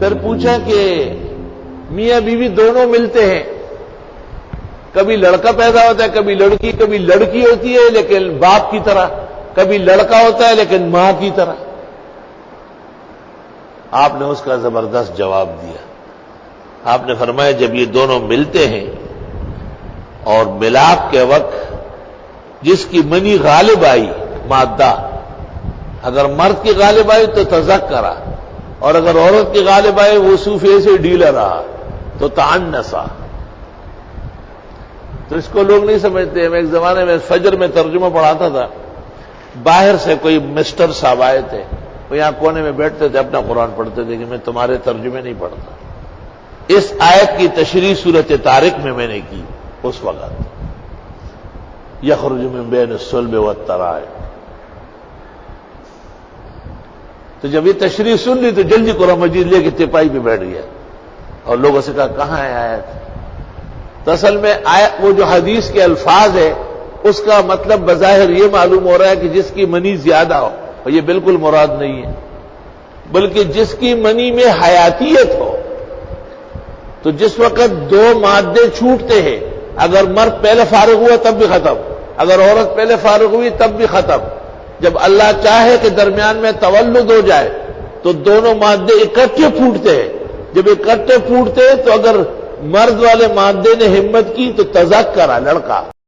پھر پوچھا کہ میاں بیوی دونوں ملتے ہیں، کبھی لڑکا پیدا ہوتا ہے، کبھی لڑکی ہوتی ہے لیکن باپ کی طرح، کبھی لڑکا ہوتا ہے لیکن ماں کی طرح۔ آپ نے اس کا زبردست جواب دیا۔ آپ نے فرمایا جب یہ دونوں ملتے ہیں اور ملاپ کے وقت جس کی منی غالب آئی مادہ، اگر مرد کی غالب آئی تو تذکرہ، اور اگر عورت کی غالب آئی وہ صوفے سے ڈھیلا رہا تو تعنسا۔ تو اس کو لوگ نہیں سمجھتے۔ میں ایک زمانے میں فجر میں ترجمہ پڑھاتا تھا، باہر سے کوئی مسٹر صاحب آئے تھے، وہ یہاں کونے میں بیٹھتے تھے، اپنا قرآن پڑھتے تھے کہ میں تمہارے ترجمے نہیں پڑھتا۔ اس آیت کی تشریح سورۃ طارق میں نے کی اس وقت، یخرج من بین الصلب والترائب۔ تو جب یہ تشریح سن لی تو جلدی قرآن مجید لے کے تپائی پہ بیٹھ گیا اور لوگوں سے کہا کہاں ہے آیت؟ تو اصل میں وہ جو حدیث کے الفاظ ہے اس کا مطلب بظاہر یہ معلوم ہو رہا ہے کہ جس کی منی زیادہ ہو، اور یہ بالکل مراد نہیں ہے، بلکہ جس کی منی میں حیاتیت ہو۔ تو جس وقت دو مادے چھوٹتے ہیں، اگر مرد پہلے فارغ ہوا تب بھی ختم، اگر عورت پہلے فارغ ہوئی تب بھی ختم۔ جب اللہ چاہے کہ درمیان میں تولد ہو جائے تو دونوں مادے اکٹھے پھوٹتے ہیں۔ جب اکٹھے پھوٹتے ہیں تو اگر مرد والے مادے نے ہمت کی تو تذکرہ، لڑکا،